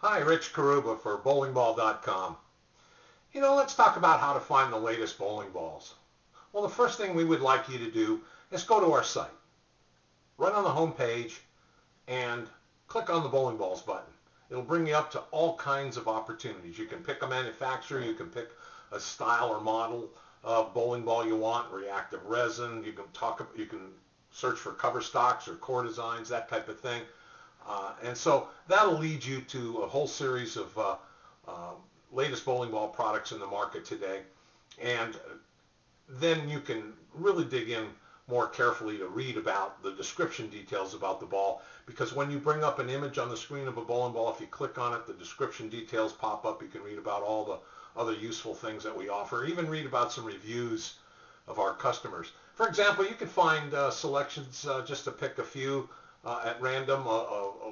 Hi, Rich Carrubba for bowlingball.com. Let's talk about how to find the latest bowling balls. Well, the first thing we would like you to do is go to our site. Right on the home page and click on the bowling balls button. It'll bring you up to all kinds of opportunities. You can pick a manufacturer, you can pick a style or model of bowling ball you want, reactive resin, you can search for cover stocks or core designs, that type of thing. And so that'll lead you to a whole series of latest bowling ball products in the market today. And then you can really dig in more carefully to read about the description details about the ball, because when you bring up an image on the screen of a bowling ball, if you click on it, the description details pop up. You can read about all the other useful things that we offer, even read about some reviews of our customers. For example, you can find selections, just to pick a few, at random,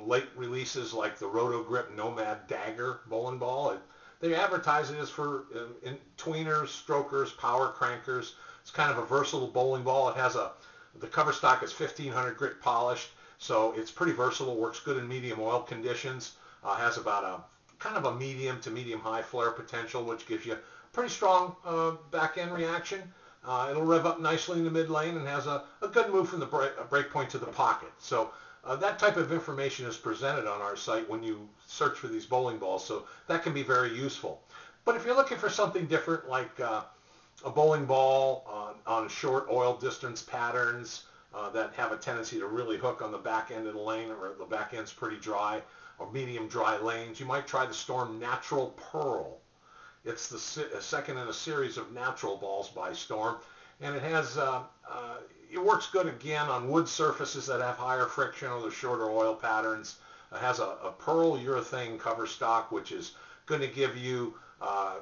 late releases like the Roto Grip Nomad Dagger bowling ball. They advertise it as for tweeners, strokers, power crankers. It's kind of a versatile bowling ball. It has the cover stock is 1500 grit polished, so it's pretty versatile, works good in medium oil conditions, has about a kind of a medium to medium high flare potential, which gives you pretty strong back end reaction. It'll rev up nicely in the mid lane and has a good move from the break point to the pocket. So that type of information is presented on our site when you search for these bowling balls, so that can be very useful. But if you're looking for something different, like a bowling ball on short oil distance patterns that have a tendency to really hook on the back end of the lane, or the back end's pretty dry, or medium dry lanes, you might try the Storm Natural Pearl. It's the second in a series of natural balls by Storm, and it has it works good again on wood surfaces that have higher friction or the shorter oil patterns. It has a pearl urethane cover stock, which is going to give you a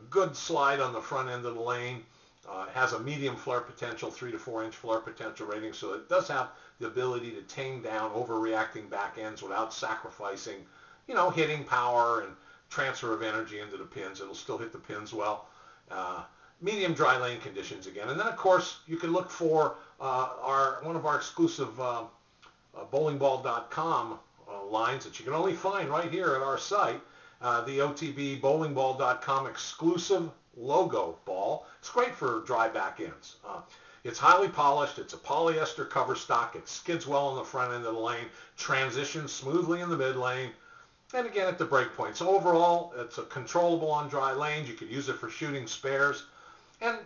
good slide on the front end of the lane. It has a medium flare potential, 3 to 4 inch flare potential rating, so it does have the ability to tame down overreacting back ends without sacrificing, hitting power and transfer of energy into the pins. It'll still hit the pins well. Medium dry lane conditions again. And then, of course, you can look for one of our exclusive bowlingball.com lines that you can only find right here at our site, the OTB bowlingball.com exclusive logo ball. It's great for dry back ends. It's highly polished. It's a polyester cover stock. It skids well on the front end of the lane, transitions smoothly in the mid lane, and again at the break point. So overall, it's a controllable on dry lanes. You could use it for shooting spares. And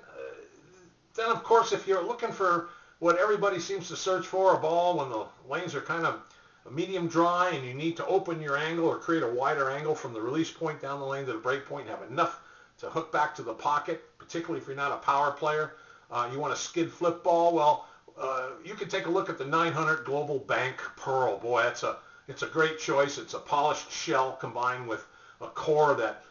then, of course, if you're looking for what everybody seems to search for, a ball when the lanes are kind of medium dry and you need to open your angle or create a wider angle from the release point down the lane to the break point, and have enough to hook back to the pocket, particularly if you're not a power player, you want a skid flip ball, well, you can take a look at the 900 Global Bank Pearl. Boy, it's a great choice. It's a polished shell combined with a core that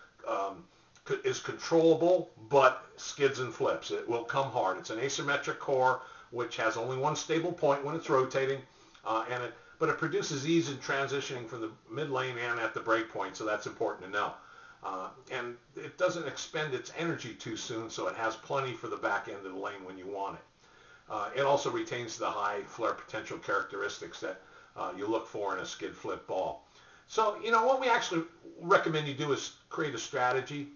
is controllable but skids and flips. It will come hard. It's an asymmetric core which has only one stable point when it's rotating, but it produces ease in transitioning from the mid lane and at the break point, so that's important to know. And it doesn't expend its energy too soon, so it has plenty for the back end of the lane when you want it. It also retains the high flare potential characteristics that you look for in a skid flip ball. So, what we actually recommend you do is create a strategy,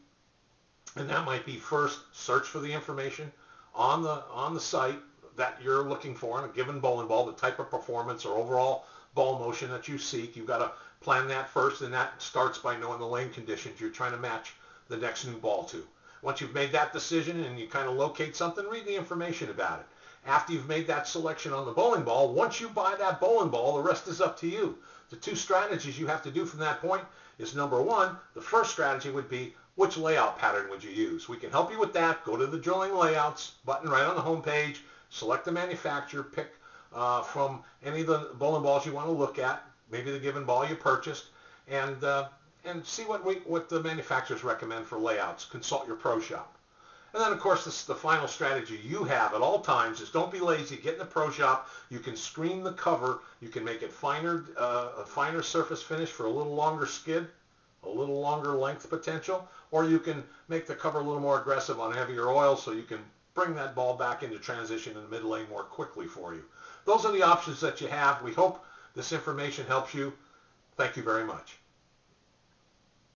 and that might be first search for the information on the site that you're looking for in a given bowling ball, the type of performance or overall ball motion that you seek. You've got to plan that first, and that starts by knowing the lane conditions you're trying to match the next new ball to. Once you've made that decision and you kind of locate something, read the information about it. After you've made that selection on the bowling ball, once you buy that bowling ball, the rest is up to you. The two strategies you have to do from that point is, number one, the first strategy would be, which layout pattern would you use? We can help you with that. Go to the drilling layouts button right on the home page, select the manufacturer, pick from any of the bowling balls you want to look at, maybe the given ball you purchased, and see what the manufacturers recommend for layouts. Consult your pro shop. And then, of course, the final strategy you have at all times is, don't be lazy. Get in the pro shop. You can screen the cover. You can make it a finer surface finish for a little longer skid, a little longer length potential, or you can make the cover a little more aggressive on heavier oil so you can bring that ball back into transition in the mid lane more quickly for you. Those are the options that you have. We hope this information helps you. Thank you very much.